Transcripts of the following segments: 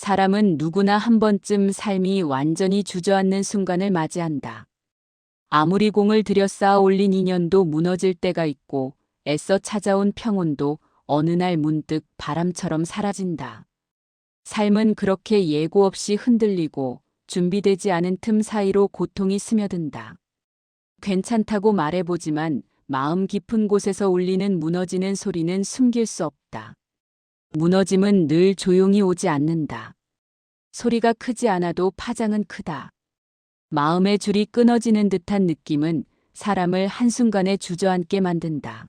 사람은 누구나 한 번쯤 삶이 완전히 주저앉는 순간을 맞이한다. 아무리 공을 들여 쌓아 올린 인연도 무너질 때가 있고 애써 찾아온 평온도 어느 날 문득 바람처럼 사라진다. 삶은 그렇게 예고 없이 흔들리고 준비되지 않은 틈 사이로 고통이 스며든다. 괜찮다고 말해보지만 마음 깊은 곳에서 울리는 무너지는 소리는 숨길 수 없다. 무너짐은 늘 조용히 오지 않는다. 소리가 크지 않아도 파장은 크다. 마음의 줄이 끊어지는 듯한 느낌은 사람을 한순간에 주저앉게 만든다.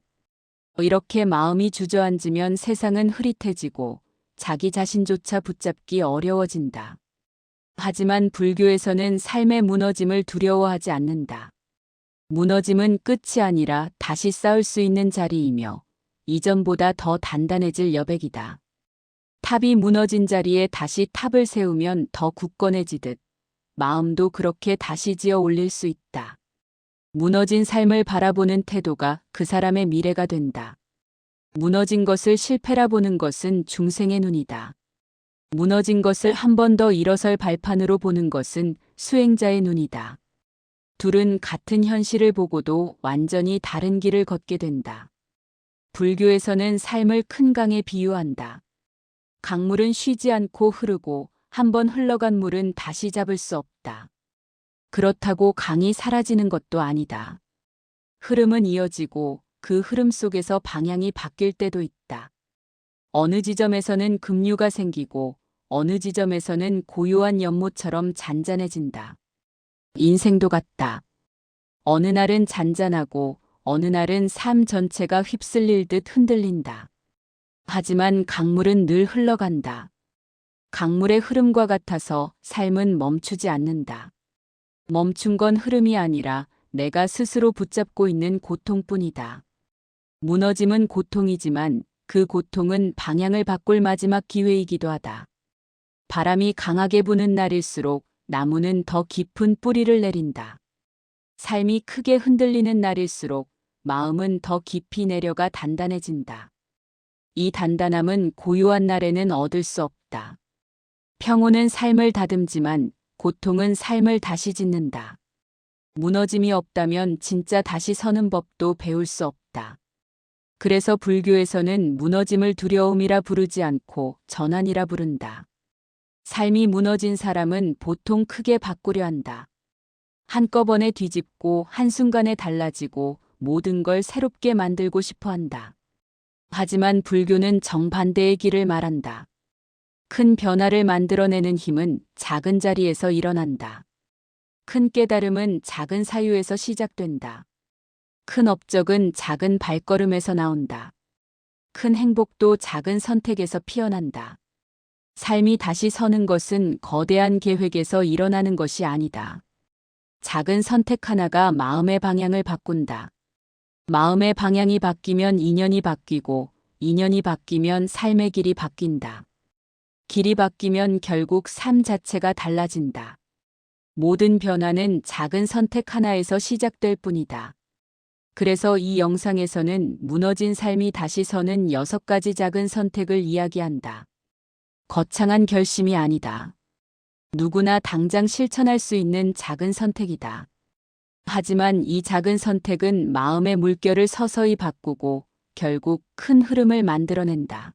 이렇게 마음이 주저앉으면 세상은 흐릿해지고 자기 자신조차 붙잡기 어려워진다. 하지만 불교에서는 삶의 무너짐을 두려워하지 않는다. 무너짐은 끝이 아니라 다시 쌓을 수 있는 자리이며 이전보다 더 단단해질 여백이다. 탑이 무너진 자리에 다시 탑을 세우면 더 굳건해지듯 마음도 그렇게 다시 지어 올릴 수 있다. 무너진 삶을 바라보는 태도가 그 사람의 미래가 된다. 무너진 것을 실패라 보는 것은 중생의 눈이다. 무너진 것을 한 번 더 일어설 발판으로 보는 것은 수행자의 눈이다. 둘은 같은 현실을 보고도 완전히 다른 길을 걷게 된다. 불교에서는 삶을 큰 강에 비유한다. 강물은 쉬지 않고 흐르고 한번 흘러간 물은 다시 잡을 수 없다. 그렇다고 강이 사라지는 것도 아니다. 흐름은 이어지고 그 흐름 속에서 방향이 바뀔 때도 있다. 어느 지점에서는 급류가 생기고 어느 지점에서는 고요한 연못처럼 잔잔해진다. 인생도 같다. 어느 날은 잔잔하고 어느 날은 삶 전체가 휩쓸릴 듯 흔들린다. 하지만 강물은 늘 흘러간다. 강물의 흐름과 같아서 삶은 멈추지 않는다. 멈춘 건 흐름이 아니라 내가 스스로 붙잡고 있는 고통뿐이다. 무너짐은 고통이지만 그 고통은 방향을 바꿀 마지막 기회이기도 하다. 바람이 강하게 부는 날일수록 나무는 더 깊은 뿌리를 내린다. 삶이 크게 흔들리는 날일수록 마음은 더 깊이 내려가 단단해진다. 이 단단함은 고요한 날에는 얻을 수 없다. 평온은 삶을 다듬지만 고통은 삶을 다시 짓는다. 무너짐이 없다면 진짜 다시 서는 법도 배울 수 없다. 그래서 불교에서는 무너짐을 두려움이라 부르지 않고 전환이라 부른다. 삶이 무너진 사람은 보통 크게 바꾸려 한다. 한꺼번에 뒤집고 한순간에 달라지고 모든 걸 새롭게 만들고 싶어 한다. 하지만 불교는 정반대의 길을 말한다. 큰 변화를 만들어내는 힘은 작은 자리에서 일어난다. 큰 깨달음은 작은 사유에서 시작된다. 큰 업적은 작은 발걸음에서 나온다. 큰 행복도 작은 선택에서 피어난다. 삶이 다시 서는 것은 거대한 계획에서 일어나는 것이 아니다. 작은 선택 하나가 마음의 방향을 바꾼다. 마음의 방향이 바뀌면 인연이 바뀌고 인연이 바뀌면 삶의 길이 바뀐다. 길이 바뀌면 결국 삶 자체가 달라진다. 모든 변화는 작은 선택 하나에서 시작될 뿐이다. 그래서 이 영상에서는 무너진 삶이 다시 서는 6가지 작은 선택을 이야기한다. 거창한 결심이 아니다. 누구나 당장 실천할 수 있는 작은 선택이다. 하지만 이 작은 선택은 마음의 물결을 서서히 바꾸고 결국 큰 흐름을 만들어낸다.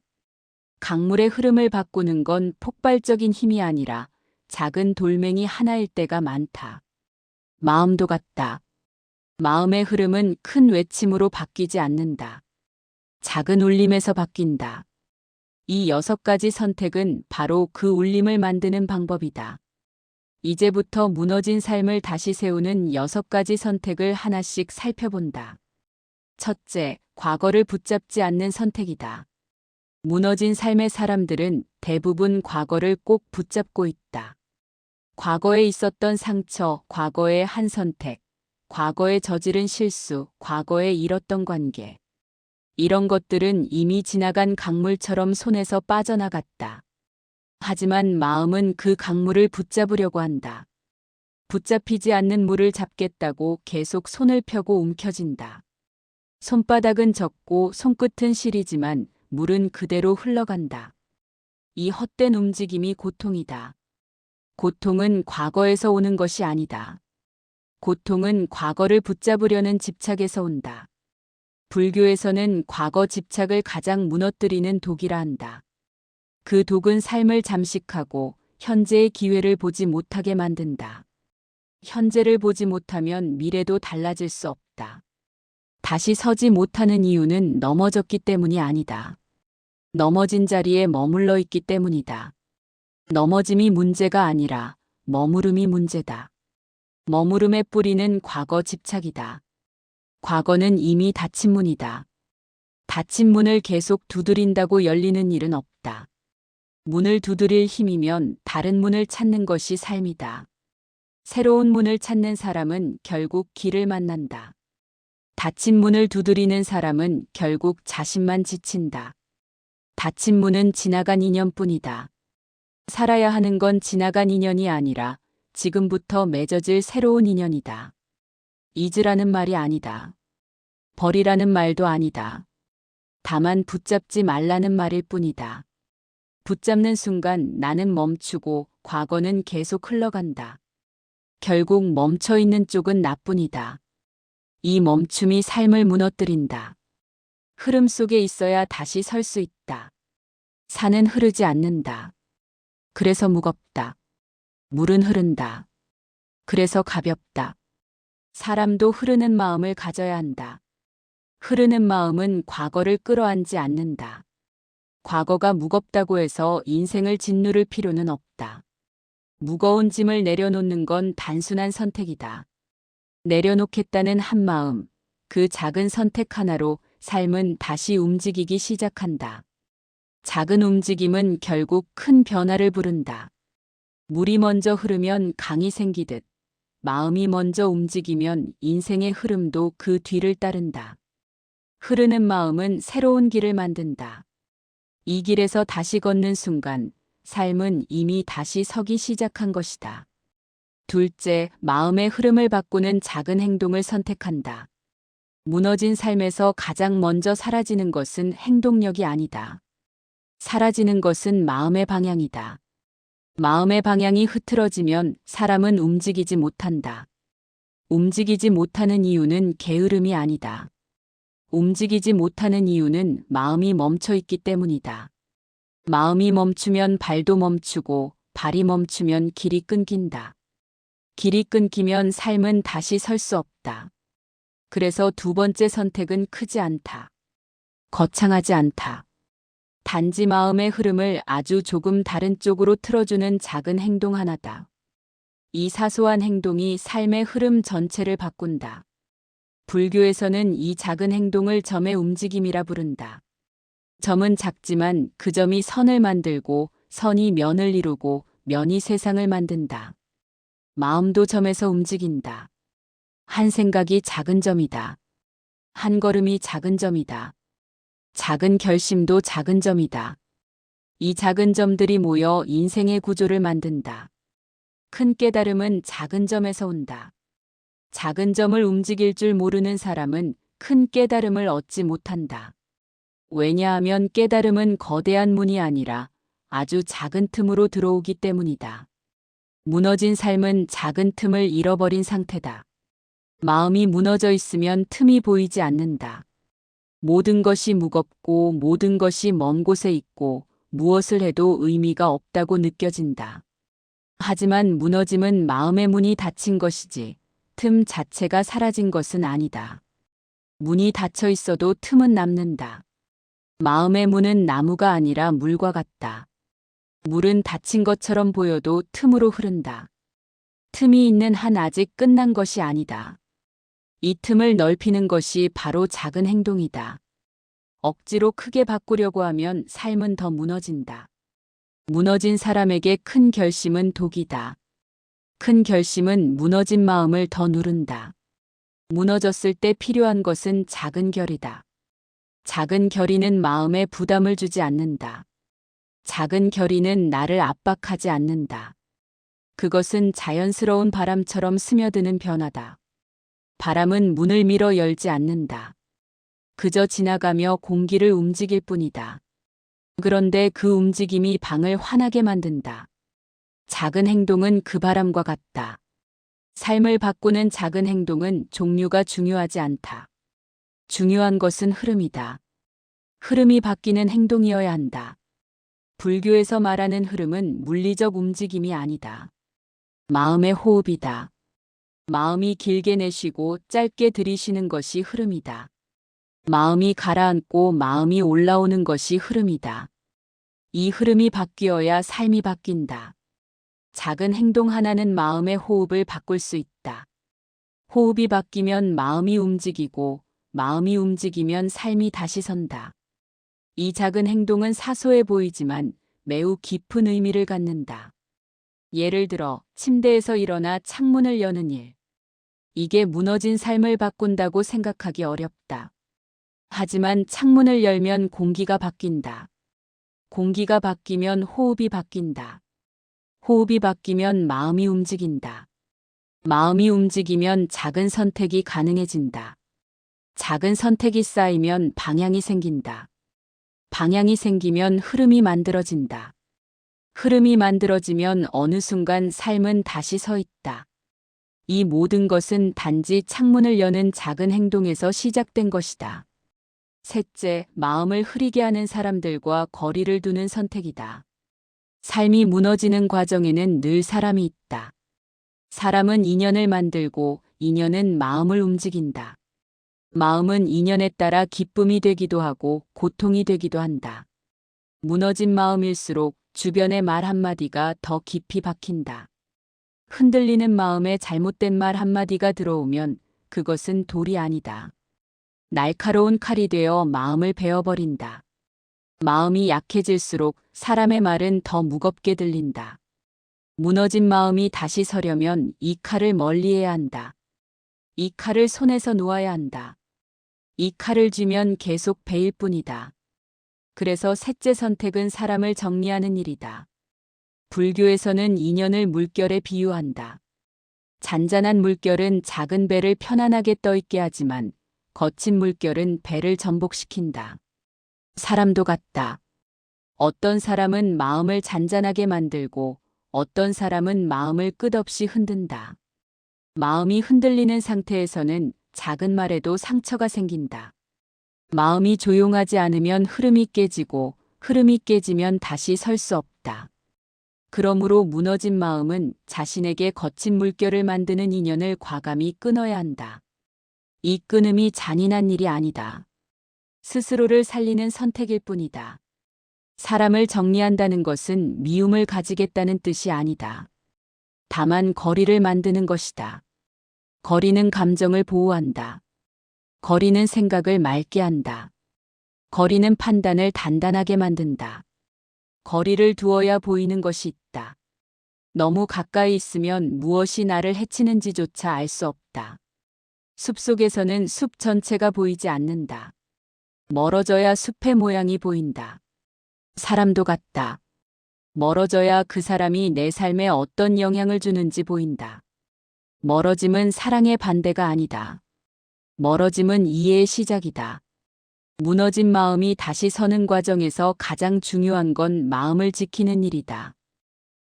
강물의 흐름을 바꾸는 건 폭발적인 힘이 아니라 작은 돌멩이 하나일 때가 많다. 마음도 같다. 마음의 흐름은 큰 외침으로 바뀌지 않는다. 작은 울림에서 바뀐다. 이 6가지 선택은 바로 그 울림을 만드는 방법이다. 이제부터 무너진 삶을 다시 세우는 6가지 선택을 하나씩 살펴본다. 첫째, 과거를 붙잡지 않는 선택이다. 무너진 삶의 사람들은 대부분 과거를 꼭 붙잡고 있다. 과거에 있었던 상처, 과거의 한 선택, 과거에 저지른 실수, 과거에 잃었던 관계. 이런 것들은 이미 지나간 강물처럼 손에서 빠져나갔다. 하지만 마음은 그 강물을 붙잡으려고 한다. 붙잡히지 않는 물을 잡겠다고 계속 손을 펴고 움켜쥔다. 손바닥은 젖고 손끝은 시리지만 물은 그대로 흘러간다. 이 헛된 움직임이 고통이다. 고통은 과거에서 오는 것이 아니다. 고통은 과거를 붙잡으려는 집착에서 온다. 불교에서는 과거 집착을 가장 무너뜨리는 독이라 한다. 그 독은 삶을 잠식하고 현재의 기회를 보지 못하게 만든다. 현재를 보지 못하면 미래도 달라질 수 없다. 다시 서지 못하는 이유는 넘어졌기 때문이 아니다. 넘어진 자리에 머물러 있기 때문이다. 넘어짐이 문제가 아니라 머무름이 문제다. 머무름의 뿌리는 과거 집착이다. 과거는 이미 닫힌 문이다. 닫힌 문을 계속 두드린다고 열리는 일은 없다. 문을 두드릴 힘이면 다른 문을 찾는 것이 삶이다. 새로운 문을 찾는 사람은 결국 길을 만난다. 닫힌 문을 두드리는 사람은 결국 자신만 지친다. 닫힌 문은 지나간 인연뿐이다. 살아야 하는 건 지나간 인연이 아니라 지금부터 맺어질 새로운 인연이다. 잊으라는 말이 아니다. 버리라는 말도 아니다. 다만 붙잡지 말라는 말일 뿐이다. 붙잡는 순간 나는 멈추고 과거는 계속 흘러간다. 결국 멈춰 있는 쪽은 나뿐이다. 이 멈춤이 삶을 무너뜨린다. 흐름 속에 있어야 다시 설 수 있다. 산은 흐르지 않는다. 그래서 무겁다. 물은 흐른다. 그래서 가볍다. 사람도 흐르는 마음을 가져야 한다. 흐르는 마음은 과거를 끌어안지 않는다. 과거가 무겁다고 해서 인생을 짓누를 필요는 없다. 무거운 짐을 내려놓는 건 단순한 선택이다. 내려놓겠다는 한 마음, 그 작은 선택 하나로 삶은 다시 움직이기 시작한다. 작은 움직임은 결국 큰 변화를 부른다. 물이 먼저 흐르면 강이 생기듯 마음이 먼저 움직이면 인생의 흐름도 그 뒤를 따른다. 흐르는 마음은 새로운 길을 만든다. 이 길에서 다시 걷는 순간 삶은 이미 다시 서기 시작한 것이다. 둘째, 마음의 흐름을 바꾸는 작은 행동을 선택한다. 무너진 삶에서 가장 먼저 사라지는 것은 행동력이 아니다. 사라지는 것은 마음의 방향이다. 마음의 방향이 흐트러지면 사람은 움직이지 못한다. 움직이지 못하는 이유는 게으름이 아니다. 움직이지 못하는 이유는 마음이 멈춰 있기 때문이다. 마음이 멈추면 발도 멈추고 발이 멈추면 길이 끊긴다. 길이 끊기면 삶은 다시 설 수 없다. 그래서 두 번째 선택은 크지 않다. 거창하지 않다. 단지 마음의 흐름을 아주 조금 다른 쪽으로 틀어주는 작은 행동 하나다. 이 사소한 행동이 삶의 흐름 전체를 바꾼다. 불교에서는 이 작은 행동을 점의 움직임이라 부른다. 점은 작지만 그 점이 선을 만들고 선이 면을 이루고 면이 세상을 만든다. 마음도 점에서 움직인다. 한 생각이 작은 점이다. 한 걸음이 작은 점이다. 작은 결심도 작은 점이다. 이 작은 점들이 모여 인생의 구조를 만든다. 큰 깨달음은 작은 점에서 온다. 작은 점을 움직일 줄 모르는 사람은 큰 깨달음을 얻지 못한다. 왜냐하면 깨달음은 거대한 문이 아니라 아주 작은 틈으로 들어오기 때문이다. 무너진 삶은 작은 틈을 잃어버린 상태다. 마음이 무너져 있으면 틈이 보이지 않는다. 모든 것이 무겁고 모든 것이 먼 곳에 있고 무엇을 해도 의미가 없다고 느껴진다. 하지만 무너짐은 마음의 문이 닫힌 것이지 틈 자체가 사라진 것은 아니다. 문이 닫혀 있어도 틈은 남는다. 마음의 문은 나무가 아니라 물과 같다. 물은 닫힌 것처럼 보여도 틈으로 흐른다. 틈이 있는 한 아직 끝난 것이 아니다. 이 틈을 넓히는 것이 바로 작은 행동이다. 억지로 크게 바꾸려고 하면 삶은 더 무너진다. 무너진 사람에게 큰 결심은 독이다. 큰 결심은 무너진 마음을 더 누른다. 무너졌을 때 필요한 것은 작은 결이다. 작은 결의는 마음에 부담을 주지 않는다. 작은 결의는 나를 압박하지 않는다. 그것은 자연스러운 바람처럼 스며드는 변화다. 바람은 문을 밀어 열지 않는다. 그저 지나가며 공기를 움직일 뿐이다. 그런데 그 움직임이 방을 환하게 만든다. 작은 행동은 그 바람과 같다. 삶을 바꾸는 작은 행동은 종류가 중요하지 않다. 중요한 것은 흐름이다. 흐름이 바뀌는 행동이어야 한다. 불교에서 말하는 흐름은 물리적 움직임이 아니다. 마음의 호흡이다. 마음이 길게 내쉬고 짧게 들이쉬는 것이 흐름이다. 마음이 가라앉고 마음이 올라오는 것이 흐름이다. 이 흐름이 바뀌어야 삶이 바뀐다. 작은 행동 하나는 마음의 호흡을 바꿀 수 있다. 호흡이 바뀌면 마음이 움직이고 마음이 움직이면 삶이 다시 선다. 이 작은 행동은 사소해 보이지만 매우 깊은 의미를 갖는다. 예를 들어 침대에서 일어나 창문을 여는 일. 이게 무너진 삶을 바꾼다고 생각하기 어렵다. 하지만 창문을 열면 공기가 바뀐다. 공기가 바뀌면 호흡이 바뀐다. 호흡이 바뀌면 마음이 움직인다. 마음이 움직이면 작은 선택이 가능해진다. 작은 선택이 쌓이면 방향이 생긴다. 방향이 생기면 흐름이 만들어진다. 흐름이 만들어지면 어느 순간 삶은 다시 서 있다. 이 모든 것은 단지 창문을 여는 작은 행동에서 시작된 것이다. 셋째, 마음을 흐리게 하는 사람들과 거리를 두는 선택이다. 삶이 무너지는 과정에는 늘 사람이 있다. 사람은 인연을 만들고 인연은 마음을 움직인다. 마음은 인연에 따라 기쁨이 되기도 하고 고통이 되기도 한다. 무너진 마음일수록 주변의 말 한마디가 더 깊이 박힌다. 흔들리는 마음에 잘못된 말 한마디가 들어오면 그것은 돌이 아니다. 날카로운 칼이 되어 마음을 베어버린다. 마음이 약해질수록 사람의 말은 더 무겁게 들린다. 무너진 마음이 다시 서려면 이 칼을 멀리해야 한다. 이 칼을 손에서 놓아야 한다. 이 칼을 쥐면 계속 베일 뿐이다. 그래서 셋째 선택은 사람을 정리하는 일이다. 불교에서는 인연을 물결에 비유한다. 잔잔한 물결은 작은 배를 편안하게 떠있게 하지만 거친 물결은 배를 전복시킨다. 사람도 같다. 어떤 사람은 마음을 잔잔하게 만들고 어떤 사람은 마음을 끝없이 흔든다. 마음이 흔들리는 상태에서는 작은 말에도 상처가 생긴다. 마음이 조용하지 않으면 흐름이 깨지고 흐름이 깨지면 다시 설 수 없다. 그러므로 무너진 마음은 자신에게 거친 물결을 만드는 인연을 과감히 끊어야 한다. 이 끊음이 잔인한 일이 아니다. 스스로를 살리는 선택일 뿐이다. 사람을 정리한다는 것은 미움을 가지겠다는 뜻이 아니다. 다만 거리를 만드는 것이다. 거리는 감정을 보호한다. 거리는 생각을 맑게 한다. 거리는 판단을 단단하게 만든다. 거리를 두어야 보이는 것이 있다. 너무 가까이 있으면 무엇이 나를 해치는지조차 알 수 없다. 숲속에서는 숲 전체가 보이지 않는다. 멀어져야 숲의 모양이 보인다. 사람도 같다. 멀어져야 그 사람이 내 삶에 어떤 영향을 주는지 보인다. 멀어짐은 사랑의 반대가 아니다. 멀어짐은 이해의 시작이다. 무너진 마음이 다시 서는 과정에서 가장 중요한 건 마음을 지키는 일이다.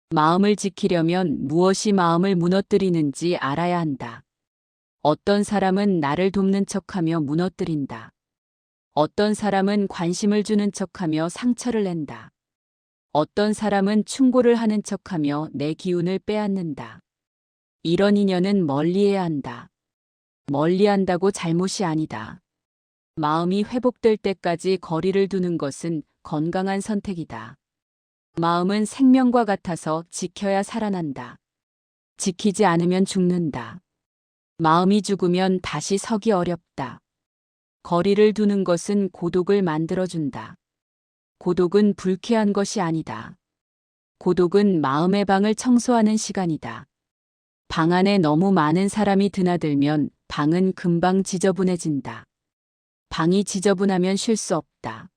마음을 지키려면 무엇이 마음을 무너뜨리는지 알아야 한다. 어떤 사람은 나를 돕는 척하며 무너뜨린다. 어떤 사람은 관심을 주는 척하며 상처를 낸다. 어떤 사람은 충고를 하는 척하며 내 기운을 빼앗는다. 이런 인연은 멀리해야 한다. 멀리한다고 잘못이 아니다. 마음이 회복될 때까지 거리를 두는 것은 건강한 선택이다. 마음은 생명과 같아서 지켜야 살아난다. 지키지 않으면 죽는다. 마음이 죽으면 다시 서기 어렵다. 거리를 두는 것은 고독을 만들어준다. 고독은 불쾌한 것이 아니다. 고독은 마음의 방을 청소하는 시간이다. 방 안에 너무 많은 사람이 드나들면 방은 금방 지저분해진다. 방이 지저분하면 쉴 수 없다.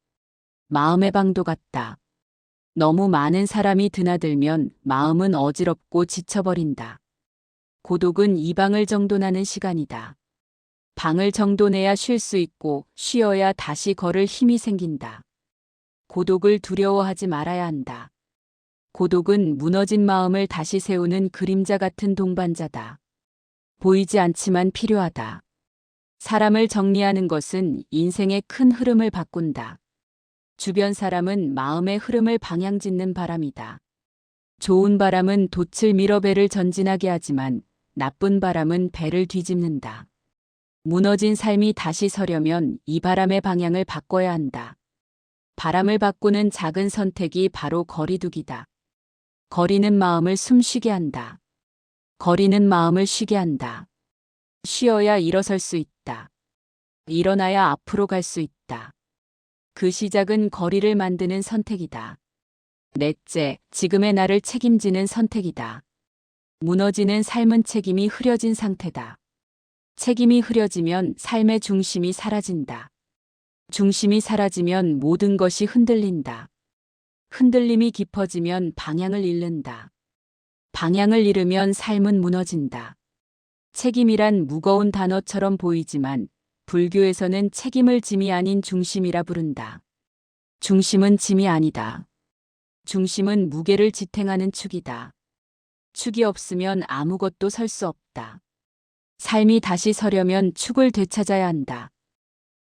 마음의 방도 같다. 너무 많은 사람이 드나들면 마음은 어지럽고 지쳐버린다. 고독은 이 방을 정돈하는 시간이다. 방을 정돈해야 쉴 수 있고 쉬어야 다시 걸을 힘이 생긴다. 고독을 두려워하지 말아야 한다. 고독은 무너진 마음을 다시 세우는 그림자 같은 동반자다. 보이지 않지만 필요하다. 사람을 정리하는 것은 인생의 큰 흐름을 바꾼다. 주변 사람은 마음의 흐름을 방향짓는 바람이다. 좋은 바람은 돛을 밀어 배를 전진하게 하지만 나쁜 바람은 배를 뒤집는다. 무너진 삶이 다시 서려면 이 바람의 방향을 바꿔야 한다. 바람을 바꾸는 작은 선택이 바로 거리두기다. 거리는 마음을 숨쉬게 한다. 거리는 마음을 쉬게 한다. 쉬어야 일어설 수 있다. 일어나야 앞으로 갈 수 있다. 그 시작은 거리를 만드는 선택이다. 넷째, 지금의 나를 책임지는 선택이다. 무너지는 삶은 책임이 흐려진 상태다. 책임이 흐려지면 삶의 중심이 사라진다. 중심이 사라지면 모든 것이 흔들린다. 흔들림이 깊어지면 방향을 잃는다. 방향을 잃으면 삶은 무너진다. 책임이란 무거운 단어처럼 보이지만 불교에서는 책임을 짐이 아닌 중심이라 부른다. 중심은 짐이 아니다. 중심은 무게를 지탱하는 축이다. 축이 없으면 아무것도 설 수 없다. 삶이 다시 서려면 축을 되찾아야 한다.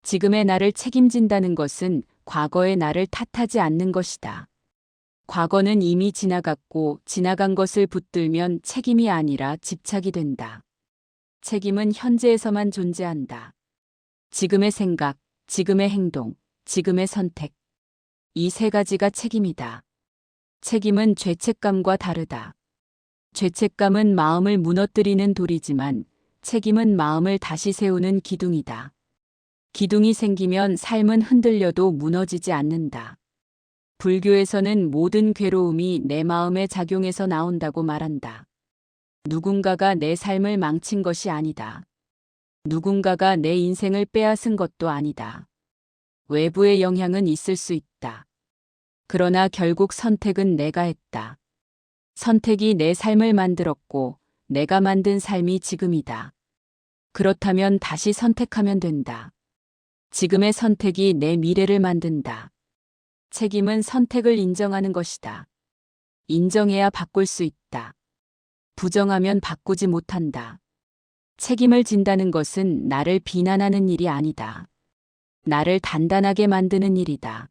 지금의 나를 책임진다는 것은 과거의 나를 탓하지 않는 것이다. 과거는 이미 지나갔고 지나간 것을 붙들면 책임이 아니라 집착이 된다. 책임은 현재에서만 존재한다. 지금의 생각, 지금의 행동, 지금의 선택. 이 세 가지가 책임이다. 책임은 죄책감과 다르다. 죄책감은 마음을 무너뜨리는 돌이지만 책임은 마음을 다시 세우는 기둥이다. 기둥이 생기면 삶은 흔들려도 무너지지 않는다. 불교에서는 모든 괴로움이 내 마음의 작용에서 나온다고 말한다. 누군가가 내 삶을 망친 것이 아니다. 누군가가 내 인생을 빼앗은 것도 아니다. 외부의 영향은 있을 수 있다. 그러나 결국 선택은 내가 했다. 선택이 내 삶을 만들었고 내가 만든 삶이 지금이다. 그렇다면 다시 선택하면 된다. 지금의 선택이 내 미래를 만든다. 책임은 선택을 인정하는 것이다. 인정해야 바꿀 수 있다. 부정하면 바꾸지 못한다. 책임을 진다는 것은 나를 비난하는 일이 아니다. 나를 단단하게 만드는 일이다.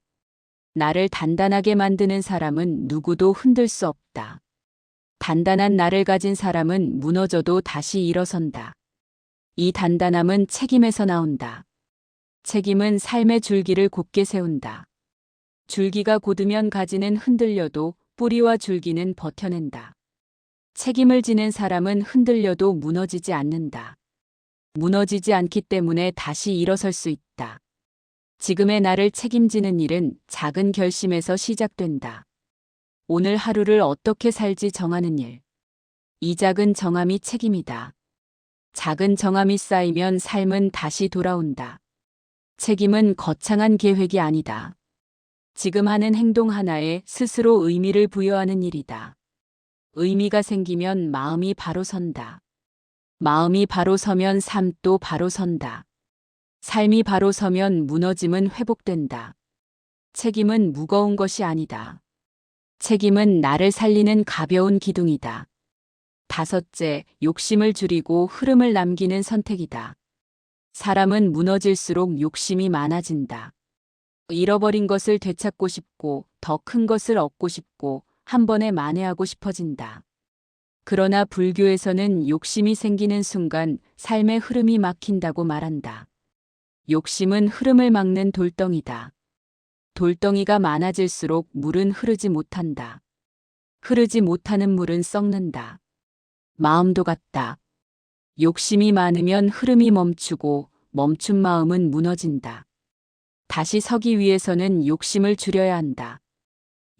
나를 단단하게 만드는 사람은 누구도 흔들 수 없다. 단단한 나를 가진 사람은 무너져도 다시 일어선다. 이 단단함은 책임에서 나온다. 책임은 삶의 줄기를 곧게 세운다. 줄기가 곧으면 가지는 흔들려도 뿌리와 줄기는 버텨낸다. 책임을 지는 사람은 흔들려도 무너지지 않는다. 무너지지 않기 때문에 다시 일어설 수 있다. 지금의 나를 책임지는 일은 작은 결심에서 시작된다. 오늘 하루를 어떻게 살지 정하는 일. 이 작은 정함이 책임이다. 작은 정함이 쌓이면 삶은 다시 돌아온다. 책임은 거창한 계획이 아니다. 지금 하는 행동 하나에 스스로 의미를 부여하는 일이다. 의미가 생기면 마음이 바로 선다. 마음이 바로 서면 삶도 바로 선다. 삶이 바로 서면 무너짐은 회복된다. 책임은 무거운 것이 아니다. 책임은 나를 살리는 가벼운 기둥이다. 다섯째, 욕심을 줄이고 흐름을 남기는 선택이다. 사람은 무너질수록 욕심이 많아진다. 잃어버린 것을 되찾고 싶고 더 큰 것을 얻고 싶고 한 번에 만회하고 싶어진다. 그러나 불교에서는 욕심이 생기는 순간 삶의 흐름이 막힌다고 말한다. 욕심은 흐름을 막는 돌덩이다. 돌덩이가 많아질수록 물은 흐르지 못한다. 흐르지 못하는 물은 썩는다. 마음도 같다. 욕심이 많으면 흐름이 멈추고 멈춘 마음은 무너진다. 다시 서기 위해서는 욕심을 줄여야 한다.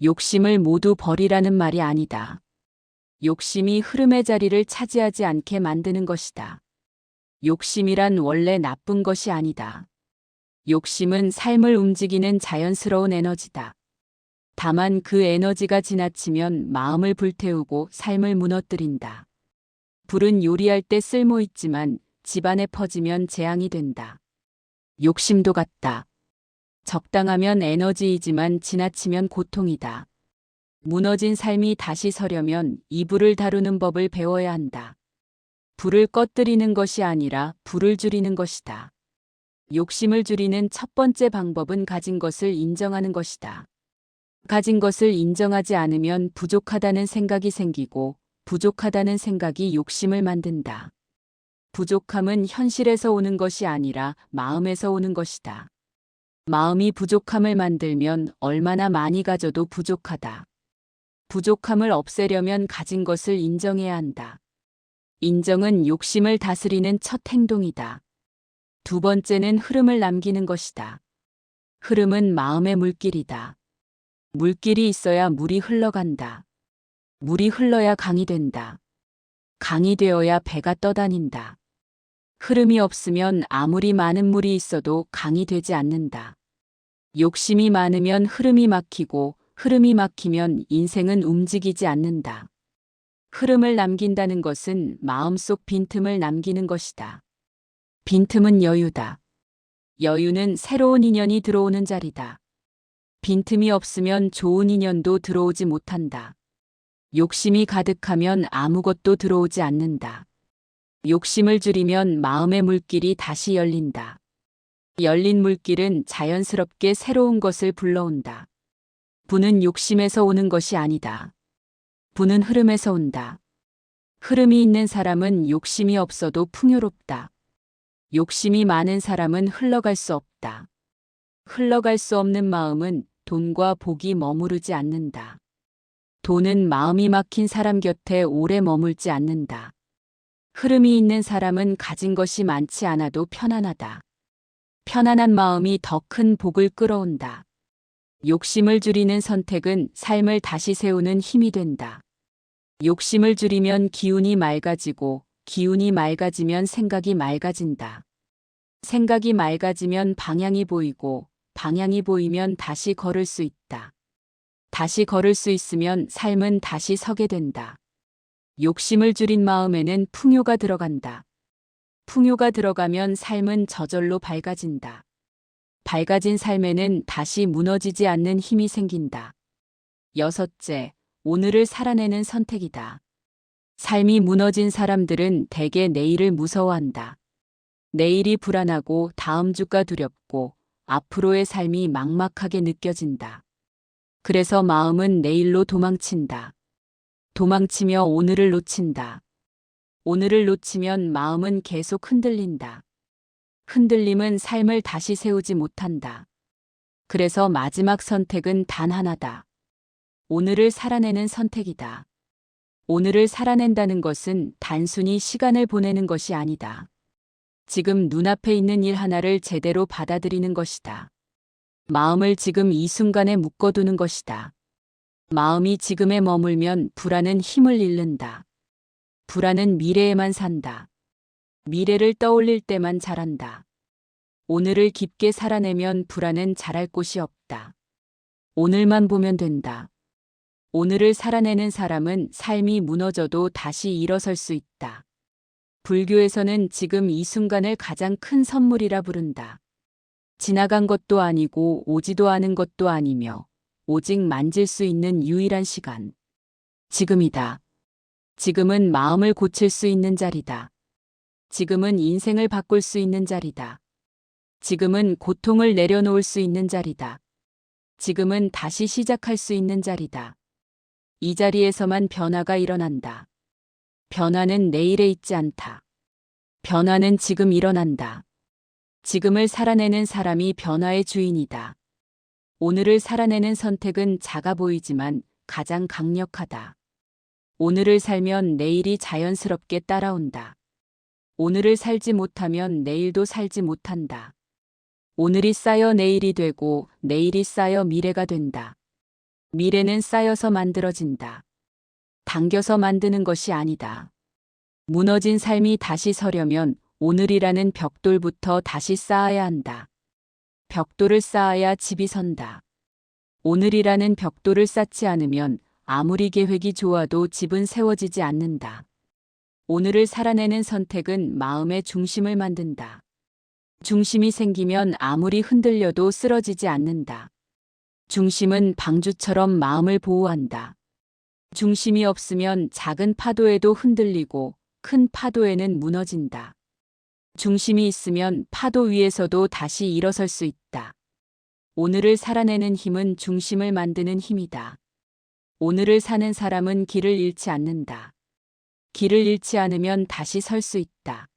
욕심을 모두 버리라는 말이 아니다. 욕심이 흐름의 자리를 차지하지 않게 만드는 것이다. 욕심이란 원래 나쁜 것이 아니다. 욕심은 삶을 움직이는 자연스러운 에너지다. 다만 그 에너지가 지나치면 마음을 불태우고 삶을 무너뜨린다. 불은 요리할 때 쓸모 있지만 집안에 퍼지면 재앙이 된다. 욕심도 같다. 적당하면 에너지이지만 지나치면 고통이다. 무너진 삶이 다시 서려면 이 불을 다루는 법을 배워야 한다. 불을 꺼뜨리는 것이 아니라 불을 줄이는 것이다. 욕심을 줄이는 첫 번째 방법은 가진 것을 인정하는 것이다. 가진 것을 인정하지 않으면 부족하다는 생각이 생기고 부족하다는 생각이 욕심을 만든다. 부족함은 현실에서 오는 것이 아니라 마음에서 오는 것이다. 마음이 부족함을 만들면 얼마나 많이 가져도 부족하다. 부족함을 없애려면 가진 것을 인정해야 한다. 인정은 욕심을 다스리는 첫 행동이다. 두 번째는 흐름을 남기는 것이다. 흐름은 마음의 물길이다. 물길이 있어야 물이 흘러간다. 물이 흘러야 강이 된다. 강이 되어야 배가 떠다닌다. 흐름이 없으면 아무리 많은 물이 있어도 강이 되지 않는다. 욕심이 많으면 흐름이 막히고 흐름이 막히면 인생은 움직이지 않는다. 흐름을 남긴다는 것은 마음속 빈틈을 남기는 것이다. 빈틈은 여유다. 여유는 새로운 인연이 들어오는 자리다. 빈틈이 없으면 좋은 인연도 들어오지 못한다. 욕심이 가득하면 아무것도 들어오지 않는다. 욕심을 줄이면 마음의 물길이 다시 열린다. 열린 물길은 자연스럽게 새로운 것을 불러온다. 부는 욕심에서 오는 것이 아니다. 부는 흐름에서 온다. 흐름이 있는 사람은 욕심이 없어도 풍요롭다. 욕심이 많은 사람은 흘러갈 수 없다. 흘러갈 수 없는 마음은 돈과 복이 머무르지 않는다. 돈은 마음이 막힌 사람 곁에 오래 머물지 않는다. 흐름이 있는 사람은 가진 것이 많지 않아도 편안하다. 편안한 마음이 더 큰 복을 끌어온다. 욕심을 줄이는 선택은 삶을 다시 세우는 힘이 된다. 욕심을 줄이면 기운이 맑아지고 기운이 맑아지면 생각이 맑아진다. 생각이 맑아지면 방향이 보이고 방향이 보이면 다시 걸을 수 있다. 다시 걸을 수 있으면 삶은 다시 서게 된다. 욕심을 줄인 마음에는 풍요가 들어간다. 풍요가 들어가면 삶은 저절로 밝아진다. 밝아진 삶에는 다시 무너지지 않는 힘이 생긴다. 여섯째, 오늘을 살아내는 선택이다. 삶이 무너진 사람들은 대개 내일을 무서워한다. 내일이 불안하고 다음 주가 두렵고 앞으로의 삶이 막막하게 느껴진다. 그래서 마음은 내일로 도망친다. 도망치며 오늘을 놓친다. 오늘을 놓치면 마음은 계속 흔들린다. 흔들림은 삶을 다시 세우지 못한다. 그래서 마지막 선택은 단 하나다. 오늘을 살아내는 선택이다. 오늘을 살아낸다는 것은 단순히 시간을 보내는 것이 아니다. 지금 눈앞에 있는 일 하나를 제대로 받아들이는 것이다. 마음을 지금 이 순간에 묶어두는 것이다. 마음이 지금에 머물면 불안은 힘을 잃는다. 불안은 미래에만 산다. 미래를 떠올릴 때만 자란다. 오늘을 깊게 살아내면 불안은 자랄 곳이 없다. 오늘만 보면 된다. 오늘을 살아내는 사람은 삶이 무너져도 다시 일어설 수 있다. 불교에서는 지금 이 순간을 가장 큰 선물이라 부른다. 지나간 것도 아니고 오지도 않은 것도 아니며 오직 만질 수 있는 유일한 시간. 지금이다. 지금은 마음을 고칠 수 있는 자리다. 지금은 인생을 바꿀 수 있는 자리다. 지금은 고통을 내려놓을 수 있는 자리다. 지금은 다시 시작할 수 있는 자리다. 이 자리에서만 변화가 일어난다. 변화는 내일에 있지 않다. 변화는 지금 일어난다. 지금을 살아내는 사람이 변화의 주인이다. 오늘을 살아내는 선택은 작아 보이지만 가장 강력하다. 오늘을 살면 내일이 자연스럽게 따라온다. 오늘을 살지 못하면 내일도 살지 못한다. 오늘이 쌓여 내일이 되고 내일이 쌓여 미래가 된다. 미래는 쌓여서 만들어진다. 당겨서 만드는 것이 아니다. 무너진 삶이 다시 서려면 오늘이라는 벽돌부터 다시 쌓아야 한다. 벽돌을 쌓아야 집이 선다. 오늘이라는 벽돌을 쌓지 않으면 아무리 계획이 좋아도 집은 세워지지 않는다. 오늘을 살아내는 선택은 마음의 중심을 만든다. 중심이 생기면 아무리 흔들려도 쓰러지지 않는다. 중심은 방주처럼 마음을 보호한다. 중심이 없으면 작은 파도에도 흔들리고 큰 파도에는 무너진다. 중심이 있으면 파도 위에서도 다시 일어설 수 있다. 오늘을 살아내는 힘은 중심을 만드는 힘이다. 오늘을 사는 사람은 길을 잃지 않는다. 길을 잃지 않으면 다시 설 수 있다.